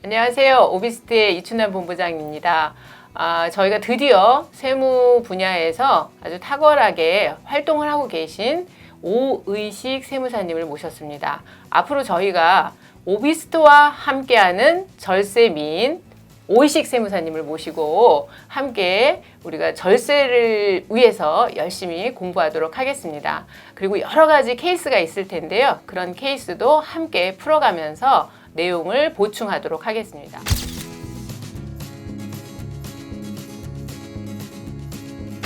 안녕하세요. 오비스트의 이춘남 본부장입니다. 저희가 드디어 세무 분야에서 아주 탁월하게 활동을 하고 계신 오의식 세무사님을 모셨습니다. 앞으로 저희가 오비스트와 함께하는 절세미인 오의식 세무사님을 모시고 함께 우리가 절세를 위해서 열심히 공부하도록 하겠습니다. 그리고 여러 가지 케이스가 있을 텐데요. 그런 케이스도 함께 풀어가면서 내용을 보충하도록 하겠습니다.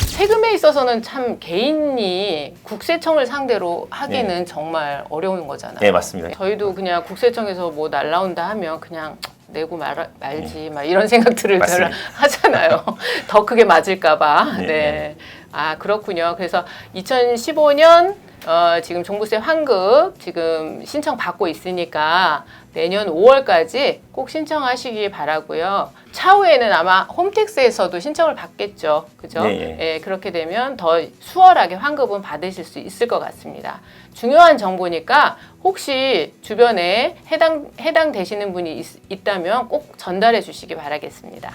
세금에 있어서는 참 개인이 국세청을 상대로 하기는 정말 어려운 거잖아요. 네, 맞습니다. 저희도 그냥 국세청에서 뭐 날라온다 하면 그냥 내고 말지 막 이런 생각들을 늘 하잖아요. 더 크게 맞을까봐. 네. 그렇군요. 그래서 2015년 지금 종부세 환급 지금 신청 받고 있으니까 내년 5월까지 꼭 신청하시기 바라고요. 차후에는 아마 홈택스에서도 신청을 받겠죠. 그죠? 예, 그렇게 되면 더 수월하게 환급은 받으실 수 있을 것 같습니다. 중요한 정보니까 혹시 주변에 해당되시는 분이 있다면 꼭 전달해 주시기 바라겠습니다.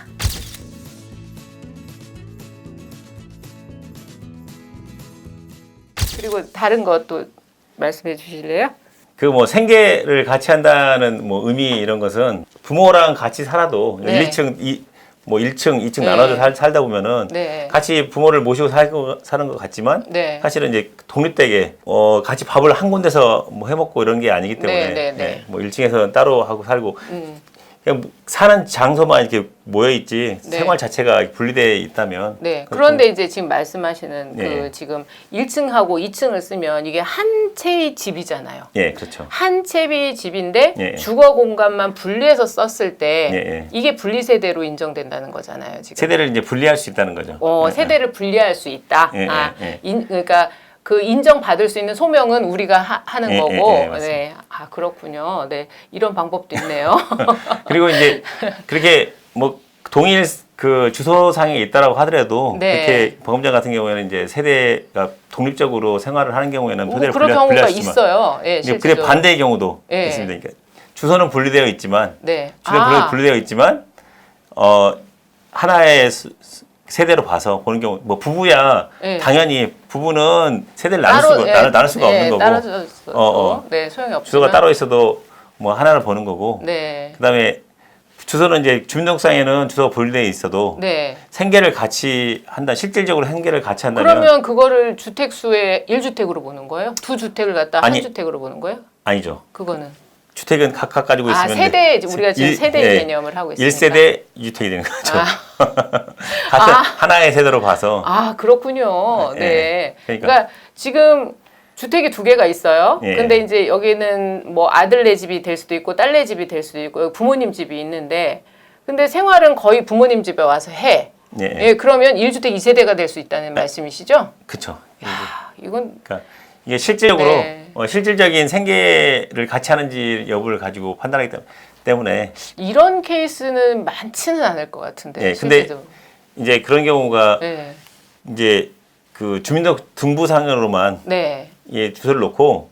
그리고 다른 것도 말씀해 주실래요? 그 뭐 생계를 같이 한다는 뭐 의미 이런 것은 부모랑 같이 살아도 1층, 2층 나눠서 살다 보면은 같이 부모를 모시고 사는 것 같지만 사실은 이제 독립되게 같이 밥을 한 군데서 뭐 해먹고 이런 게 아니기 때문에 뭐 1층에서 따로 하고 살고 그냥 사는 장소만 이렇게 모여 있지 생활 자체가 분리되어 있다면. 그런데 이제 지금 말씀하시는 그 지금 1층하고 2층을 쓰면 이게 한 채의 집이잖아요. 예, 그렇죠. 한 채의 집인데 주거 공간만 분리해서 썼을 때 이게 분리세대로 인정된다는 거잖아요. 지금. 세대를 이제 분리할 수 있다는 거죠. 세대를 분리할 수 있다. 그러니까 그 인정받을 수 있는 소명은 우리가 하는 거고. 그렇군요. 네. 이런 방법도 있네요. 그리고 이제 그렇게 뭐 동일 그 주소상에 있다라고 하더라도 그렇게 보험자 같은 경우에는 이제 세대가 독립적으로 생활을 하는 경우에는 세대를 그런 경우가 있지만 있어요. 근데 반대의 경우도 있습니다. 그러니까 주소는 분리되어 있지만 주소는 분리되어 있지만 하나의 세대로 봐서 보는 경우 뭐 부부야 당연히 부부는 세대를 나눌 수가 없는 거고 소용이 없지만 주소가 따로 있어도 뭐 하나를 보는 거고 그다음에 주소는 이제 주민등록상에는 주소가 분리되어 있어도 생계를 같이 한다 실질적으로 생계를 같이 한다면 그러면 그거를 주택수의 1주택으로 보는 거예요? 두 주택을 갖다 한 주택으로 보는 거예요? 아니죠. 그거는 주택은 각각 가지고 있으면 세대 우리가 지금 세대 개념을 하고 있으니까 1세대 2주택이 되는 거죠. 같은 하나의 세대로 봐서 그렇군요. 그러니까 지금 주택이 두 개가 있어요. 근데 이제 여기는 뭐 아들네 집이 될 수도 있고 딸네 집이 될 수도 있고 부모님 집이 있는데 근데 생활은 거의 부모님 집에 와서 해. 그러면 1주택 2세대가 될 수 있다는 말씀이시죠? 그렇죠. 이건 그러니까 이게 실질적으로 실질적인 생계를 같이 하는지 여부를 가지고 판단하기 때문에 이런 케이스는 많지는 않을 것 같은데. 근데 이제 그런 경우가 이제 그 주민등록상으로만 주소를 놓고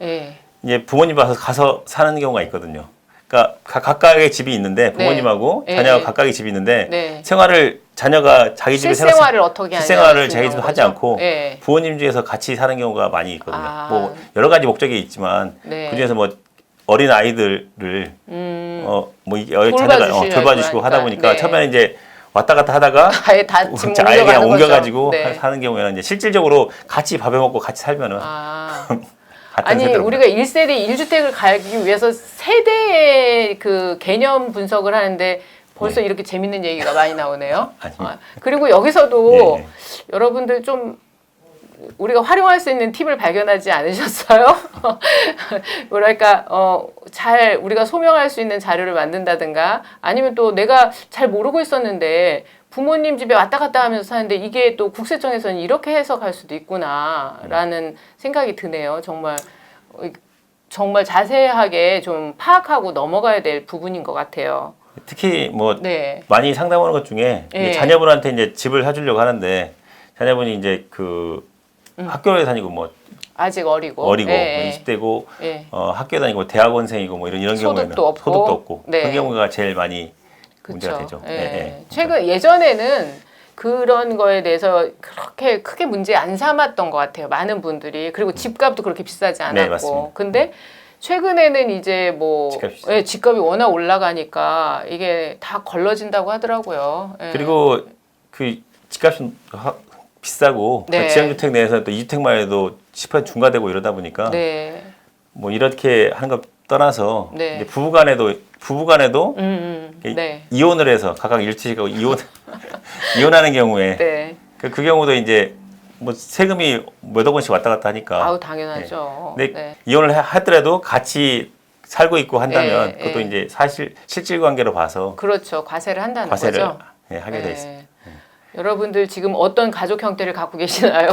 이제 부모님 가서 사는 경우가 있거든요. 그러니까 각각의 집이 있는데 부모님하고 자녀가 각각의 집이 있는데 생활을 자녀가 자기 집에 실생활을 어떻게 하냐 실생활을 자기 집에서 하지 않고 부모님 집에서 같이 사는 경우가 많이 있거든요. 뭐 여러 가지 목적이 있지만 그중에서 뭐 어린 아이들을 자녀가 돌봐주시고 하다 보니까 처음에는 이제 왔다 갔다 하다가 아예 그냥 옮겨가지고 사는 경우에는 이제 실질적으로 같이 밥해 먹고 같이 살면은 아니 우리가 1세대 1주택을 가기 위해서 세대의 그 개념 분석을 하는데 벌써 이렇게 재밌는 얘기가 많이 나오네요. 그리고 여기서도 여러분들 좀 우리가 활용할 수 있는 팁을 발견하지 않으셨어요? 뭐랄까 잘 우리가 소명할 수 있는 자료를 만든다든가 아니면 또 내가 잘 모르고 있었는데 부모님 집에 왔다 갔다 하면서 사는데 이게 또 국세청에서는 이렇게 해석할 수도 있구나라는 생각이 드네요. 정말 자세하게 좀 파악하고 넘어가야 될 부분인 것 같아요. 특히 뭐 많이 상담하는 것 중에 자녀분한테 이제 집을 사주려고 하는데 자녀분이 이제 그 학교에 다니고 뭐 아직 어리고 뭐 예. 20대고 예. 학교 다니고 대학원생이고 뭐 이런 경우에는 소득도 없고 네. 그런 경우가 제일 많이 그쵸. 문제가 되죠. 예. 예. 최근 예전에는 그런 거에 대해서 그렇게 크게 문제 안 삼았던 것 같아요. 많은 분들이. 그리고 집값도 그렇게 비싸지 않았고. 네, 맞습니다. 근데 최근에는 이제 뭐 집값이 워낙 올라가니까 이게 다 걸러진다고 하더라고요. 예. 그리고 그 집값이 비싸고 네. 지상주택 내에서 또 2주택만 해도 10% 중과되고 이러다 보니까 네. 뭐 이렇게 하는 것 떠나서 네. 이제 부부간에도 네. 이혼을 해서 각각 일치하고 이혼하는 경우에 네. 그 경우도 이제 뭐 세금이 몇억 원씩 왔다 갔다 하니까. 아우 당연하죠. 근데 네. 이혼을 하더라도 같이 살고 있고 한다면 예, 그것도 예. 이제 실질 관계로 봐서 그렇죠. 과세를 한다는 과세를 거죠. 하게 돼 예. 있습니다. 여러분들 지금 어떤 가족 형태를 갖고 계시나요?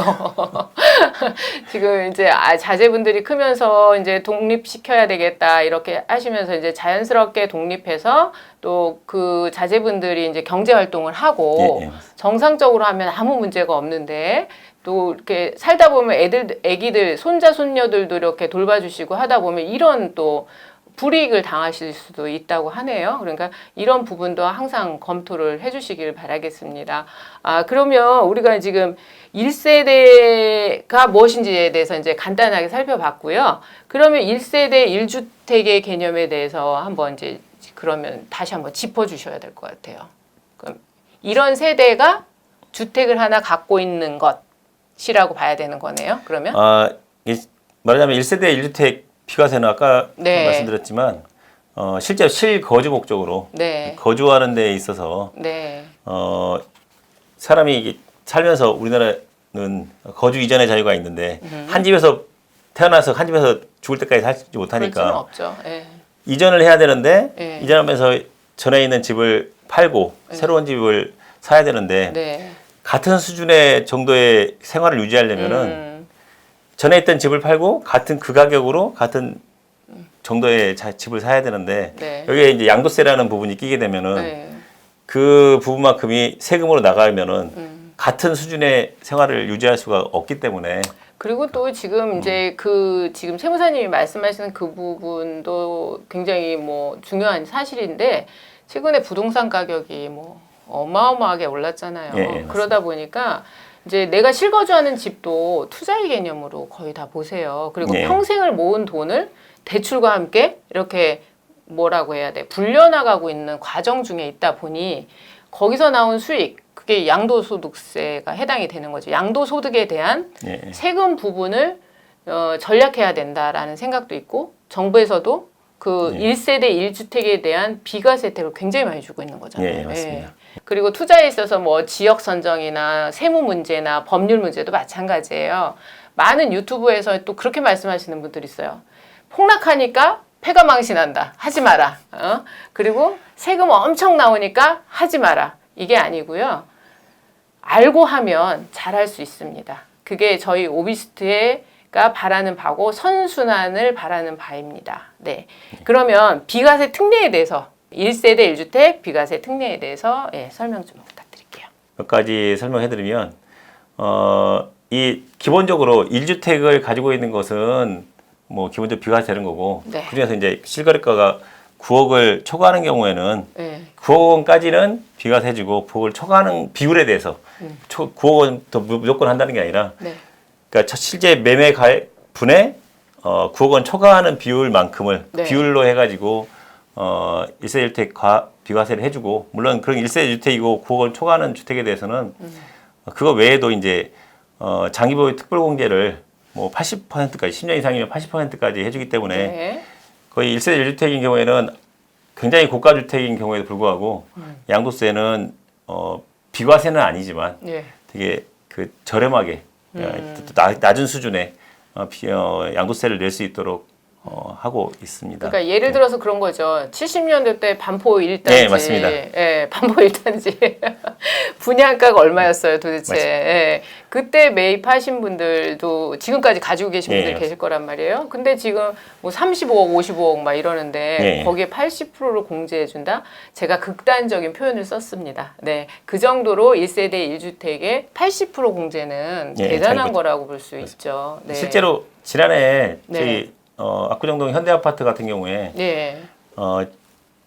지금 이제 자제분들이 크면서 이제 독립시켜야 되겠다 이렇게 하시면서 이제 자연스럽게 독립해서 또 그 자제분들이 이제 경제 활동을 하고 예, 예. 정상적으로 하면 아무 문제가 없는데 또 이렇게 살다 보면 애기들 손자 손녀들도 이렇게 돌봐주시고 하다 보면 이런 또 불이익을 당하실 수도 있다고 하네요. 그러니까 이런 부분도 항상 검토를 해주시길 바라겠습니다. 그러면 우리가 지금 1세대가 무엇인지에 대해서 이제 간단하게 살펴봤고요. 그러면 1세대 1주택의 개념에 대해서 한번 이제 그러면 다시 한번 짚어주셔야 될 것 같아요. 그럼 이런 세대가 주택을 하나 갖고 있는 것이라고 봐야 되는 거네요. 그러면 말하자면 1세대 1주택 비과세는 아까 네. 말씀드렸지만 실제로 실거주 목적으로 네. 거주하는 데 있어서 네. 사람이 살면서 우리나라는 거주 이전의 자유가 있는데 한 집에서 태어나서 한 집에서 죽을 때까지 살지 그럴 못하니까 수는 없죠. 예. 이전을 해야 되는데 네. 이전하면서 전에 있는 집을 팔고 새로운 집을 사야 되는데 네. 같은 수준의 정도의 생활을 유지하려면은 전에 있던 집을 팔고 같은 그 가격으로 같은 정도의 집을 사야 되는데 네. 여기에 이제 양도세라는 부분이 끼게 되면은 네. 그 부분만큼이 세금으로 나가면은 같은 수준의 생활을 유지할 수가 없기 때문에 그리고 또 지금 이제 지금 세무사님이 말씀하시는 그 부분도 굉장히 뭐 중요한 사실인데 최근에 부동산 가격이 뭐 어마어마하게 올랐잖아요. 예, 그러다 보니까 이제 내가 실거주하는 집도 투자의 개념으로 거의 다 보세요. 그리고 네. 평생을 모은 돈을 대출과 함께 이렇게 뭐라고 해야 돼? 불려나가고 있는 과정 중에 있다 보니 거기서 나온 수익, 그게 양도소득세가 해당이 되는 거죠. 양도소득에 대한 예. 세금 부분을 전략해야 된다라는 생각도 있고 정부에서도 그 1세대 1주택에 대한 비과세 혜택을 굉장히 많이 주고 있는 거잖아요. 예, 맞습니다. 그리고 투자에 있어서 뭐 지역 선정이나 세무 문제나 법률 문제도 마찬가지예요. 많은 유튜브에서 또 그렇게 말씀하시는 분들이 있어요. 폭락하니까 폐가 망신한다. 하지 마라. 그리고 세금 엄청 나오니까 하지 마라. 이게 아니고요. 알고 하면 잘할 수 있습니다. 그게 저희 오비스트가 바라는 바고 선순환을 바라는 바입니다. 네. 그러면 비과세 특례에 대해서 1세대 1주택 비과세 특례에 대해서 설명 좀 부탁드릴게요. 몇 가지 설명해드리면 이 기본적으로 1주택을 가지고 있는 것은 뭐 기본적으로 비과세되는 거고 네. 그중에서 이제 실거래가가 9억을 초과하는 경우에는 네. 9억 원까지는 비과세 해주고 9억을 초과하는 비율에 대해서 9억 원 더 무조건 한다는 게 아니라 네. 그러니까 실제 매매 분에 9억 원 초과하는 비율만큼을 네. 비율로 해가지고 1세 1주택 비과세를 해주고 물론 그런 1세 1주택이고 9억 원 초과하는 주택에 대해서는 그거 외에도 이제 장기보유 특별공제를 뭐 80%까지 10년 이상이면 80%까지 해주기 때문에 네. 거의 1세 1주택인 경우에는 굉장히 고가 주택인 경우에도 불구하고 양도세는 비과세는 아니지만 네. 되게 그 저렴하게 낮은 수준의 양도세를 낼 수 있도록 하고 있습니다. 그러니까 예를 들어서 그런 거죠. 70년대 때 반포 1단지. 네, 맞습니다. 반포 1단지. 분양가가 얼마였어요, 도대체. 예, 그때 매입하신 분들도 지금까지 가지고 계신 분들 계실 거란 말이에요. 근데 지금 뭐 35억, 55억 막 이러는데 거기에 80%를 공제해 준다? 제가 극단적인 표현을 썼습니다. 네. 그 정도로 1세대 1주택에 80% 공제는 대단한 거라고 볼 수 있죠. 네. 실제로 지난해 네. 저희 압구정동 현대아파트 같은 경우에 네.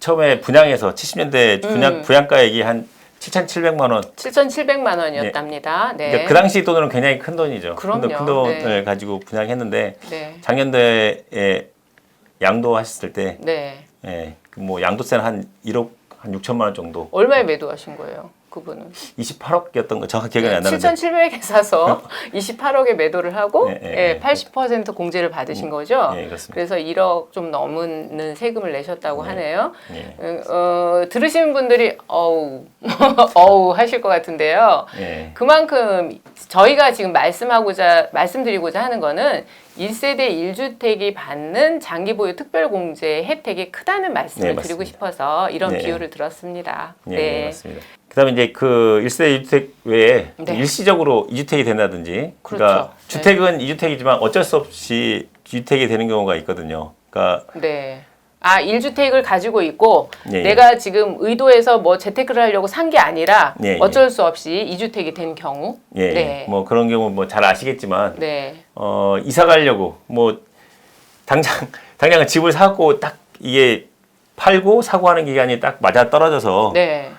처음에 분양해서 70년대 분양가액이 한 7,700만 원. 7,700만 원이었답니다. 네. 그러니까 그 당시 돈으로는 굉장히 큰 돈이죠. 그럼요. 큰 돈을 네. 가지고 분양했는데 네. 작년도에 양도하셨을 때 네. 예, 뭐 양도세는 한 1억 한 6천만 원 정도. 얼마에 매도하신 거예요? 그분은 28억이었던 거 정확히 기억이 안 나는데. 7,700에 사서 28억에 매도를 하고 네, 네, 80% 공제를 받으신 거죠. 네, 그렇습니다. 그래서 1억 좀 넘는 세금을 내셨다고 네. 하네요. 네. 들으시는 분들이 어우 어우 하실 것 같은데요. 네. 그만큼 저희가 지금 말씀드리고자 하는 거는 1세대 1주택이 받는 장기 보유 특별 공제 혜택이 크다는 말씀을 네, 드리고 싶어서 이런 네. 비유를 들었습니다. 네, 네, 맞습니다. 그다음에 이제 그 1세대 2주택 외에 네. 일시적으로 2주택이 된다든지, 그러니까 그렇죠. 주택은 2주택이지만 어쩔 수 없이 2주택이 되는 경우가 있거든요. 그러니까 네. 1주택을 가지고 있고 예, 예. 내가 지금 의도해서 뭐 재테크를 하려고 산 게 아니라 예, 예. 어쩔 수 없이 2주택이 된 경우. 예, 네. 뭐 그런 경우 뭐 잘 아시겠지만 네. 이사 가려고 뭐 당장 집을 사고 딱 이게 팔고 사고 하는 기간이 딱 맞아 떨어져서 네.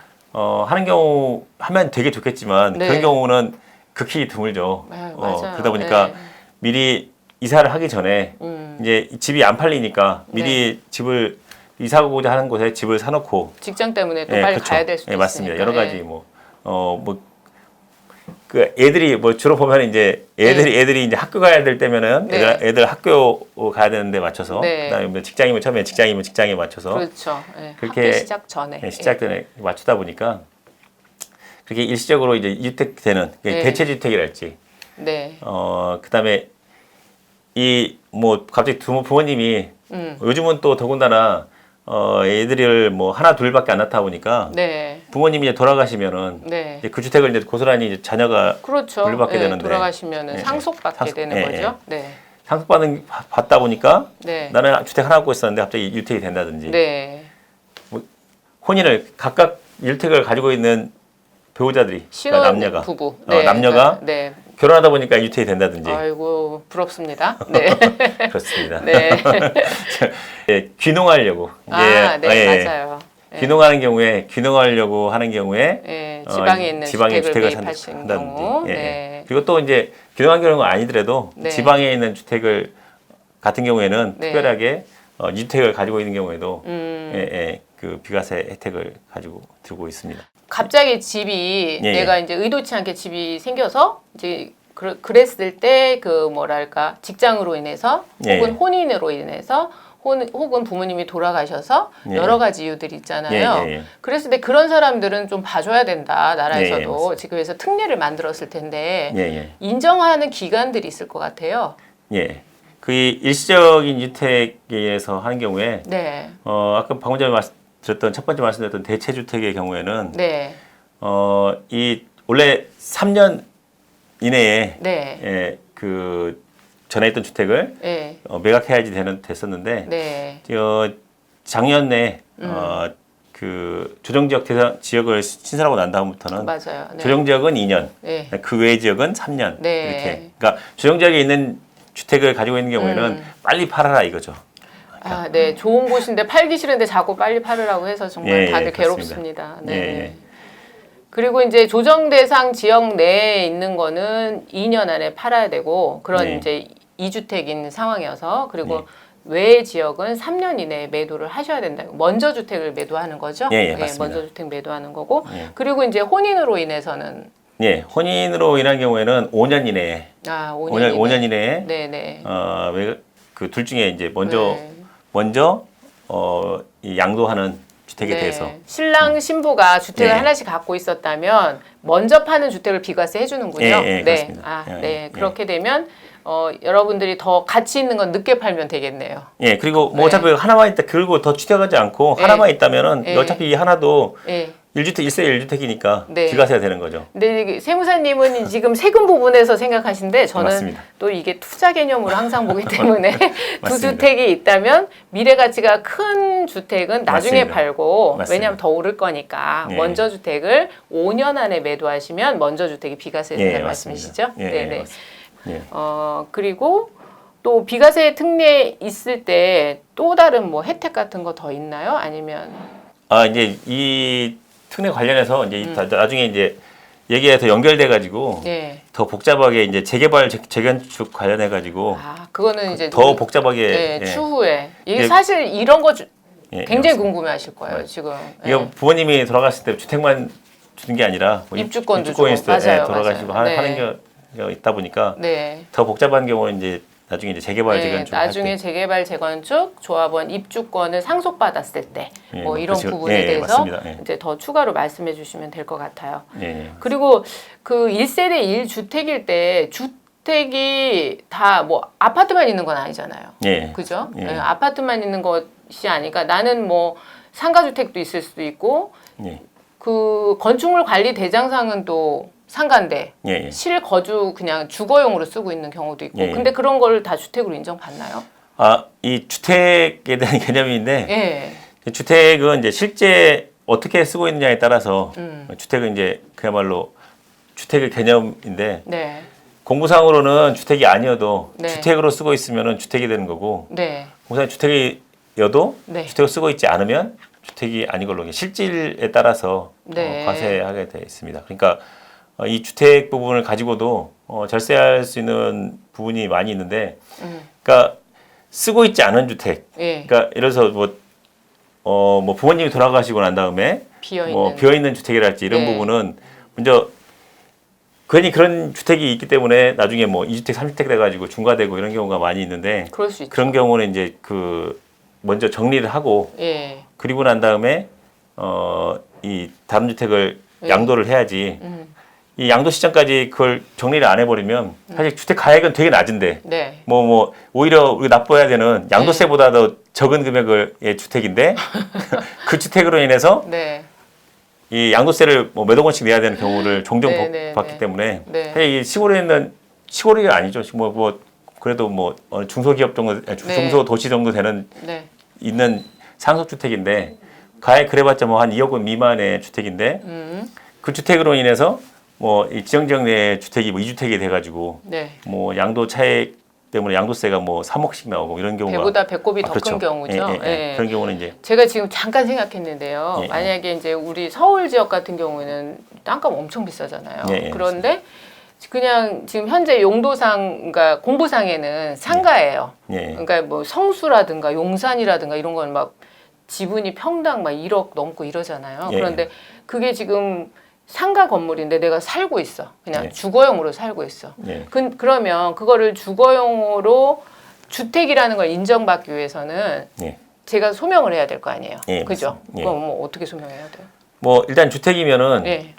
하는 경우 하면 되게 좋겠지만 네. 그런 경우는 극히 드물죠. 네, 맞아요. 그러다 보니까 네. 미리 이사를 하기 전에 이제 집이 안 팔리니까 미리 집을 이사 가고자 하는 곳에 집을 사놓고 직장 때문에 또 예, 빨리 그렇죠. 가야 될 수도 예, 맞습니다. 있으니까. 여러 가지 예. 그 애들이 뭐 주로 보면 이제 애들이 이제 학교 가야 될 때면은 네. 애들 학교 가야 되는데 맞춰서 네. 그다음에 뭐 직장이면 처음에 직장에 맞춰서 그렇죠. 예. 그렇게 학기 시작 전에. 예, 시작 전에 맞추다 보니까 그렇게 일시적으로 이제 2주택 되는 네. 대체주택이랄지 네. 그다음에 이 뭐 갑자기 부모님이 요즘은 또 더군다나 애들을 뭐 하나 둘밖에 안 낳다 보니까 네. 부모님이 이제 돌아가시면은 네. 이제 그 주택을 이제 고스란히 이제 자녀가 그렇죠. 물려받게 예, 되는데 돌아가시면은 예, 상속받게 상속, 되는 예, 거죠. 네. 받다 보니까 네. 나는 주택 하나 갖고 있었는데 갑자기 1주택이 된다든지 네. 혼인을 각각 1주택을 가지고 있는 배우자들이 신혼 그러니까 남녀가 부부. 남녀가 네. 결혼하다 보니까 1주택이 된다든지 아이고 부럽습니다. 네. 그렇습니다. 네. 예, 귀농하려고 네, 맞아요. 예. 귀농하려고 하는 경우에 예, 지방에 있는 지방에 주택을 주택을 매입하신 경우. 예, 예. 네. 그리고 또 이제 귀농한 경우가 아니더라도 네. 지방에 있는 주택을 같은 경우에는 네. 특별하게 2주택을 가지고 있는 경우에도 음. 그 비과세 혜택을 가지고 들고 있습니다. 갑자기 집이 예, 내가 이제 의도치 않게 집이 생겨서 이제 그랬을 때 그 뭐랄까 직장으로 인해서 예. 혹은 혼인으로 인해서 혹은 부모님이 돌아가셔서 예. 여러 가지 이유들이 있잖아요. 예, 예, 예. 그랬을 때 그런 사람들은 좀 봐줘야 된다. 예, 예, 나라에서도 맞습니다. 지금 그래서 특례를 만들었을 텐데 예, 예. 인정하는 기관들이 있을 것 같아요. 예. 그 일시적인 주택에서 하는 경우에 네, 아까 방금 전에 드렸던 첫 번째 말씀드렸던 대체주택의 경우에는 네, 이 원래 3년 이내에 네, 그 전에 있던 주택을 네, 매각해야지 됐었는데 네, 작년에 그 조정지역 지역을 신설하고 난 다음부터는 맞아요. 네. 조정지역은 2년, 네. 그 외 지역은 3년 네. 이렇게. 그러니까 조정지역에 있는 주택을 가지고 있는 경우에는 빨리 팔아라 이거죠. 네, 좋은 곳인데 팔기 싫은데 자꾸 빨리 팔으라고 해서 정말 예, 다들 예, 괴롭습니다. 네. 예. 그리고 이제 조정 대상 지역 내에 있는 거는 2년 안에 팔아야 되고 그런 네. 이제 2주택인 상황이어서 그리고 네. 외 지역은 3년 이내에 매도를 하셔야 된다. 먼저 주택을 매도하는 거죠. 예, 예, 맞습니다. 먼저 주택 매도하는 거고 예. 그리고 이제 혼인으로 인해서는 예, 혼인으로 인한 경우에는 5년 이내에 5년 이내에 네, 네. 그 둘 중에 이제 네. 먼저 이 양도하는 주택에 네. 대해서 신랑 신부가 주택을 예. 하나씩 갖고 있었다면 먼저 파는 주택을 비과세 해주는군요. 예, 예, 네, 그렇습니다. 예, 네, 예. 그렇게 되면 여러분들이 더 가치 있는 건 늦게 팔면 되겠네요. 예, 그리고 뭐 네. 어차피 하나만 있다 그리고 더 추격하지 않고 예. 하나만 있다면은 예. 어차피 이 하나도 예. 1주택, 1세 1주택이니까 네. 비과세가 되는 거죠. 근데 이게 세무사님은 지금 세금 부분에서 생각하시는데 저는 맞습니다. 또 이게 투자 개념으로 항상 보기 때문에 두 맞습니다. 주택이 있다면 미래 가치가 큰 주택은 나중에 맞습니다. 팔고 맞습니다. 왜냐하면 더 오를 거니까 예. 먼저 주택을 5년 안에 매도하시면 먼저 주택이 비과세 된다는 예, 말씀이시죠? 맞습니다. 예, 네네. 맞습니다. 예. 그리고 또 비과세 특례 있을 때 또 다른 뭐 혜택 같은 거 더 있나요? 아니면 이제 이 특례 관련해서 이제 나중에 이제 얘기가 더 연결돼 가지고 네. 더 복잡하게 이제 재개발 재건축 관련해 가지고 그거는 이제 더 복잡하게 네, 예. 추후에 이게 예. 사실 이런 거 굉장히 맞습니다. 궁금해하실 거예요 지금. 이거 부모님이 돌아갔을 때 주택만 주는 게 아니라 뭐 입주권도 입주권이 주고. 있을 때 맞아요, 돌아가시고 맞아요. 하는 게 있다 보니까 네. 더 복잡한 경우는 이제 나중에 이제 재개발 재건축 나중에 할 때. 재개발 재건축 조합원 입주권을 상속받았을 때 뭐 이런 그렇죠. 부분에 대해서 맞습니다. 이제 더 추가로 말씀해 주시면 될 것 같아요. 예. 그리고 그 1세대 1주택일 때 주택이 다 뭐 아파트만 있는 건 아니잖아요. 예. 그죠? 예. 아파트만 있는 것이 아니까 나는 뭐 상가주택도 있을 수도 있고 예. 그 건축물 관리 대장상은 또 상가인데 예. 실거주 그냥 주거용으로 쓰고 있는 경우도 있고 예. 근데 그런 걸 다 주택으로 인정받나요? 이 주택에 대한 개념인데 예. 주택은 이제 실제 어떻게 쓰고 있느냐에 따라서 주택은 이제 그야말로 주택의 개념인데 네. 공부상으로는 주택이 아니어도 네. 주택으로 쓰고 있으면 주택이 되는 거고 네. 공부상 주택이어도 네. 주택을 쓰고 있지 않으면 주택이 아닌 걸로 실질에 따라서 네. 과세하게 되어 있습니다. 그러니까 이 주택 부분을 가지고도 절세할 수 있는 부분이 많이 있는데, 그러니까 쓰고 있지 않은 주택. 예. 그러니까 예를 들어서 뭐 부모님이 돌아가시고 난 다음에 비어 있는 주택이랄지 이런 네. 부분은 먼저 괜히 그런 주택이 있기 때문에 나중에 뭐 2주택, 3주택 돼가지고 중과되고 이런 경우가 많이 있는데, 그럴 수 있죠. 그런 경우는 이제 먼저 정리를 하고 예. 그리고 난 다음에 이 다른 주택을 양도를 해야지. 이 양도 시점까지 그걸 정리를 안 해버리면 사실 주택 가액은 되게 낮은데 네. 뭐 오히려 우리가 납부해야 되는 양도세보다 더 적은 금액의 주택인데 그 주택으로 인해서 네. 이 양도세를 뭐 몇억 원씩 내야 되는 경우를 종종 봤기 네. 때문에 네. 사실 이 시골에 있는 시골이 아니죠. 뭐 그래도 뭐 어느 중소기업 정도, 중소도시 정도 되는 네. 있는 상속주택인데 가액 그래봤자 뭐 한 2억 원 미만의 주택인데 그 주택으로 인해서 뭐 이 지정 내 주택이 뭐 2주택이 돼가지고 네. 뭐 양도 차액 때문에 양도세가 뭐 3억씩 나오고 이런 경우가 배보다 배꼽이 더 큰 그렇죠. 경우죠. 예. 그런 경우는 이제 제가 지금 잠깐 생각했는데요. 예. 만약에 이제 우리 서울 지역 같은 경우에는 땅값 엄청 비싸잖아요. 예. 그런데 그냥 지금 현재 용도상, 그러니까 공부상에는 상가예요. 예. 그러니까 뭐 성수라든가 용산이라든가 이런 건 막 지분이 평당 막 1억 넘고 이러잖아요. 예. 그런데 그게 지금 상가 건물인데 내가 살고 있어. 그냥 예. 주거용으로 살고 있어. 예. 그러면 그거를 주거용으로 주택이라는 걸 인정받기 위해서는 예. 제가 소명을 해야 될 거 아니에요. 예, 그죠? 예. 그럼 뭐 어떻게 소명해야 돼요? 뭐 일단 주택이면은 예.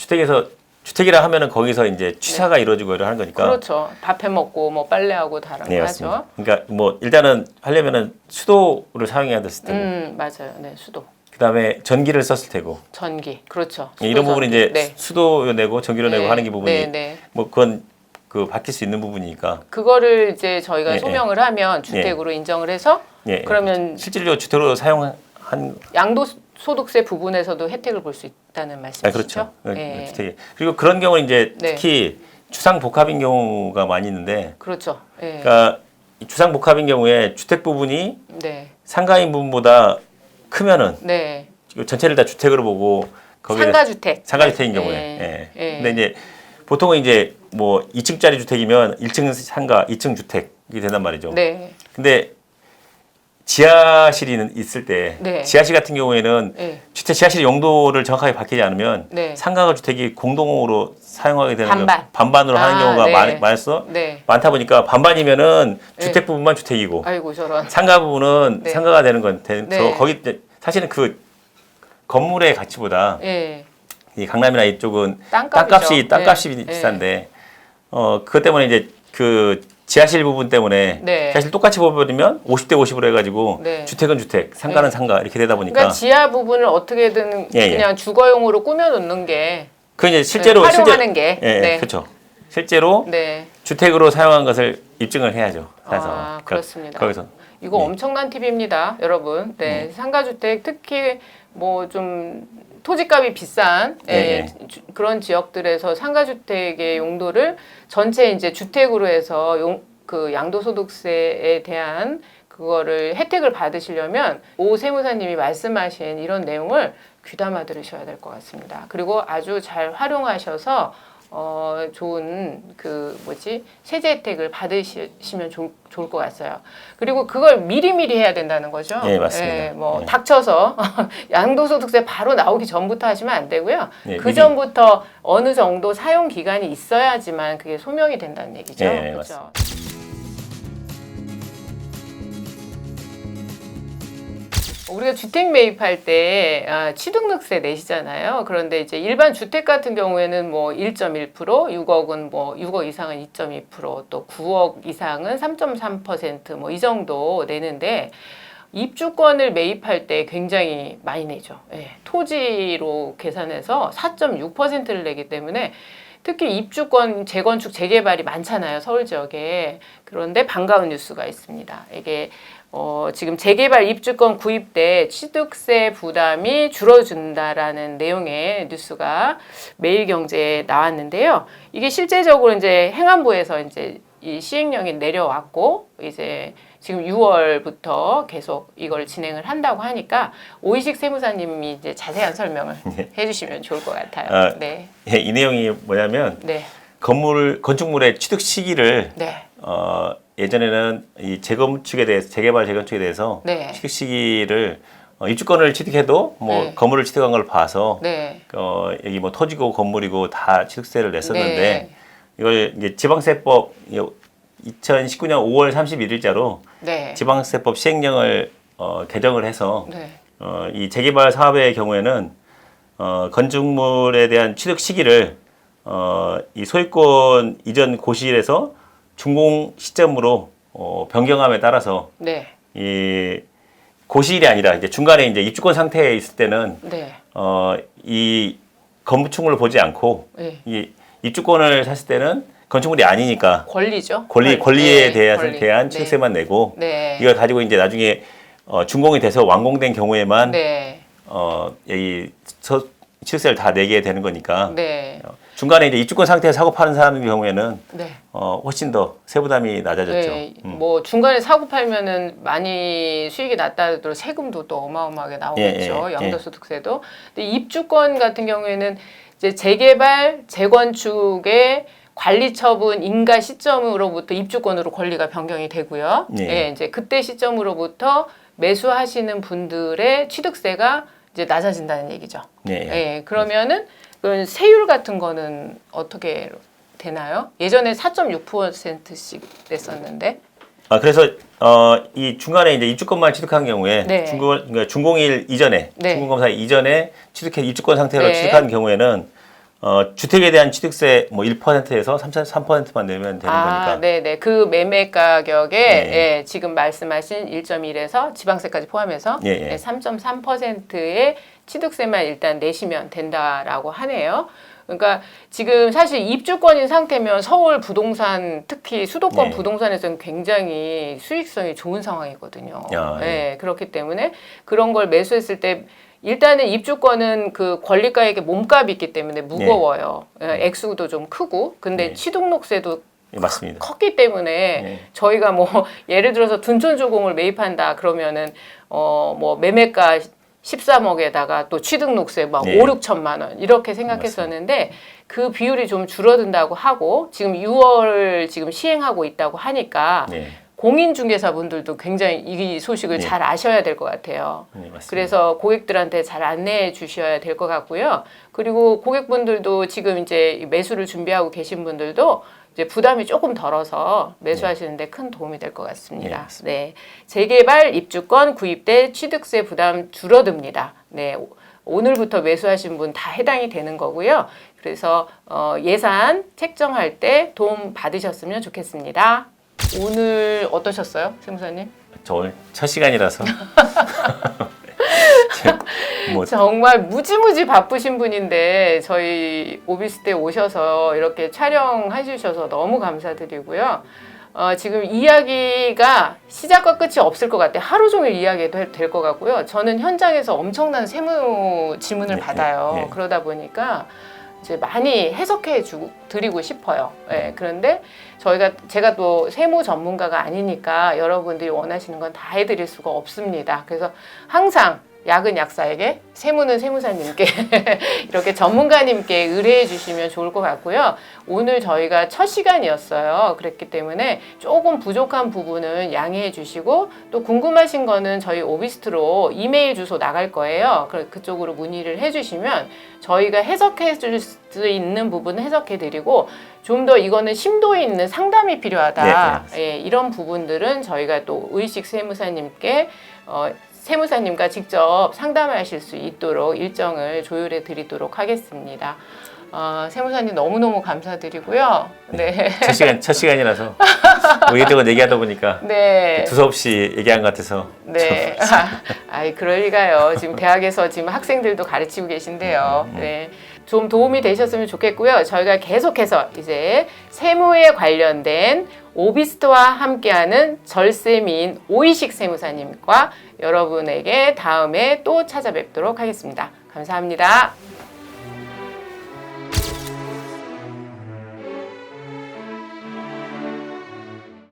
주택이라 하면은 거기서 이제 취사가 이루어지고 이러 하는 거니까. 그렇죠. 밥 해 먹고 뭐 빨래하고 다른 네, 거 맞습니다. 하죠. 그러니까 뭐 일단은 하려면은 수도를 사용해야 됐을 테고, 맞아요. 네, 수도, 그다음에 전기를 썼을 테고, 전기, 그렇죠. 예, 이런 수도, 부분이 전기. 이제 네. 수도 내고 전기료 내고 네, 하는 게 부분이 네, 네. 뭐 그건 바뀔 수 있는 부분이니까. 그거를 이제 저희가 예, 소명을 하면 주택으로 인정을 해서 예, 그러면 실질적으로 주택으로 사용한 양도소득세 부분에서도 혜택을 볼 수 있다는 말씀이시죠? 그렇죠. 예. 주택이. 그리고 그런 경우는 이제 네. 특히 주상복합인 경우가 많이 있는데, 그렇죠. 예. 그러니까 이 주상복합인 경우에 주택 부분이 네. 상가인 부분보다 크면은 네. 전체를 다 주택으로 보고 거기에 상가주택인 경우에. 예. 예. 근데 이제 보통은 이제 뭐 2층짜리 주택이면 1층 상가, 2층 주택이 된단 말이죠. 네. 근데 지하실이 있을 때 네. 지하실 같은 경우에는 네. 주택 지하실 용도를 정확하게 바뀌지 않으면 네. 상가가 주택이 공동으로 사용하게 되는 반반으로 하는 경우가 네. 많았어. 많다 보니까 반반이면은 네. 주택 부분만 주택이고 아이고 저런. 상가 부분은 네. 상가가 되는 건 네. 거기 사실은 그 건물의 가치보다 예. 이 강남이나 이쪽은 땅값이 땅값이 비싼데 그것 때문에 이제 그 지하실 부분 때문에 네. 지하실 똑같이 버리면 50대 50으로 해가지고 네. 주택은 주택, 상가는 네. 상가 이렇게 되다 보니까 그러니까 지하 부분을 어떻게든 예, 그냥 주거용으로 꾸며놓는 게 그 이제 실제로 활용하는 게 예, 네. 그렇죠. 실제로 네. 주택으로 사용한 것을 입증을 해야죠. 그래서 아, 그렇습니다. 거기서 이거 네. 엄청난 팁입니다, 여러분. 네, 상가주택 특히 뭐 좀 토지값이 비싼 네. 그런 지역들에서 상가주택의 용도를 전체 이제 주택으로 해서 그 양도소득세에 대한 그거를 혜택을 받으시려면 오 세무사님이 말씀하신 이런 내용을 귀담아 들으셔야 될 것 같습니다. 그리고 아주 잘 활용하셔서 좋은 세제 혜택을 받으시면 좋을 것 같아요. 그리고 그걸 미리미리 해야 된다는 거죠. 네, 맞습니다. 예, 닥쳐서 양도소득세 바로 나오기 전부터 하시면 안 되고요. 네, 그 전부터 어느 정도 사용 기간이 있어야지만 그게 소명이 된다는 얘기죠. 네, 그렇죠. 우리가 주택 매입할 때 취득세 내시잖아요. 그런데 이제 일반 주택 같은 경우에는 뭐 1.1%, 6억은 뭐 6억 이상은 2.2%, 또 9억 이상은 3.3% 뭐 이 정도 내는데 입주권을 매입할 때 굉장히 많이 내죠. 예, 토지로 계산해서 4.6%를 내기 때문에 특히 입주권, 재건축, 재개발이 많잖아요. 서울 지역에. 그런데 반가운 뉴스가 있습니다. 이게 지금 재개발 입주권 구입 때 취득세 부담이 줄어든다라는 내용의 뉴스가 매일경제에 나왔는데요. 이게 실제적으로 이제 행안부에서 이제 이 시행령이 내려왔고 이제 지금 6월부터 계속 이걸 진행을 한다고 하니까 오이식 세무사님이 이제 자세한 설명을 해주시면 좋을 것 같아요. 네. 이 내용이 뭐냐면 건축물의 취득 시기를 예전에는 이 재건축에 대해서 재개발 재건축에 대해서 취득 시기를 입주권을 취득해도 뭐 건물을 취득한 걸 봐서 여기 뭐 토지고 건물이고 다 취득세를 냈었는데 이걸 이제 지방세법 2019년 5월 31일자로 지방세법 시행령을 개정을 해서 이 재개발 사업의 경우에는 건축물에 대한 취득 시기를 이 소유권 이전 고시일에서 준공 시점으로 변경함에 따라서 이 고시일이 아니라 이제 중간에 이제 입주권 상태에 있을 때는 이 건축물을 보지 않고 이 입주권을 샀을 때는 건축물이 아니니까 권리죠. 권리에 대한 취득세만 내고 이걸 가지고 이제 나중에 준공이 돼서 완공된 경우에만 이 취득세를 다 내게 되는 거니까 중간에 이제 입주권 상태에서 사고 파는 사람의 경우에는 훨씬 더 세부담이 낮아졌죠. 뭐 중간에 사고 팔면은 많이 수익이 낮다 하더라도 세금도 또 어마어마하게 나오겠죠. 양도소득세도. 근데 입주권 같은 경우에는 이제 재개발, 재건축의 관리 처분 인가 시점으로부터 입주권으로 권리가 변경이 되고요. 이제 그때 시점으로부터 매수하시는 분들의 취득세가 이제 낮아진다는 얘기죠. 그러면은 그런 세율 같은 거는 어떻게 되나요? 예전에 4.6%씩 냈었는데. 그래서 이 중간에 이제 입주권만 취득한 경우에 준공일 이전에 준공검사 이전에 입주권 상태로 취득한 경우에는 주택에 대한 취득세 뭐 1%에서 3%만 내면 되는 거니까. 그 매매 가격에 지금 말씀하신 1.1에서 지방세까지 포함해서 3.3%의 취득세만 일단 내시면 된다라고 하네요. 그러니까 지금 사실 입주권인 상태면 서울 부동산 특히 수도권 부동산에서는 굉장히 수익성이 좋은 상황이거든요. 그렇기 때문에 그런 걸 매수했을 때 일단은 입주권은 그 권리가액의 몸값이 있기 때문에 무거워요. 액수도 좀 크고 근데 취득록세도 맞습니다. 컸기 때문에 저희가 뭐 예를 들어서 둔촌주공을 매입한다 그러면은 뭐 매매가 13억에다가 또 취득록세 막 5, 6천만 원 이렇게 생각했었는데 맞습니다. 그 비율이 좀 줄어든다고 하고 지금 6월 지금 시행하고 있다고 하니까 공인중개사분들도 굉장히 이 소식을 잘 아셔야 될 것 같아요. 그래서 고객들한테 잘 안내해 주셔야 될 것 같고요. 그리고 고객분들도 지금 이제 매수를 준비하고 계신 분들도 이제 부담이 조금 덜어서 매수하시는데 큰 도움이 될 것 같습니다. 재개발 입주권 구입 때 취득세 부담 줄어듭니다. 오늘부터 매수하신 분 다 해당이 되는 거고요. 그래서 예산 책정할 때 도움 받으셨으면 좋겠습니다. 오늘 어떠셨어요, 세무사님? 저 오늘 첫 시간이라서 정말 무지무지 바쁘신 분인데 저희 오비스때 오셔서 이렇게 촬영해 주셔서 너무 감사드리고요. 지금 이야기가 시작과 끝이 없을 것 같아요. 하루 종일 이야기도 될 것 같고요. 저는 현장에서 엄청난 세무 질문을 받아요. 그러다 보니까 이제 많이 해석해 드리고 싶어요. 예, 그런데 제가 또 세무 전문가가 아니니까 여러분들이 원하시는 건 다 해드릴 수가 없습니다. 그래서 항상 약은 약사에게, 세무는 세무사님께 이렇게 전문가님께 의뢰해 주시면 좋을 것 같고요. 오늘 저희가 첫 시간이었어요. 그랬기 때문에 조금 부족한 부분은 양해해 주시고, 또 궁금하신 거는 저희 오비스트로 이메일 주소 나갈 거예요. 그쪽으로 문의를 해 주시면 저희가 해석해 줄 수 있는 부분은 해석해 드리고, 좀 더 이거는 심도 있는 상담이 필요하다. 예, 이런 부분들은 저희가 또 의식 세무사님께 세무사님과 직접 상담하실 수 있도록 일정을 조율해 드리도록 하겠습니다. 세무사님 너무너무 감사드리고요. 네. 첫 시간이라서 뭐 이것저것 얘기하다 보니까 네. 두서없이 얘기한 것 같아서. 네. 그럴 리가요. 지금 대학에서 지금 학생들도 가르치고 계신데요. 네. 좀 도움이 되셨으면 좋겠고요. 저희가 계속해서 이제 세무에 관련된 오비스트와 함께하는 절세미인 오이식 세무사님과 여러분에게 다음에 또 찾아뵙도록 하겠습니다. 감사합니다.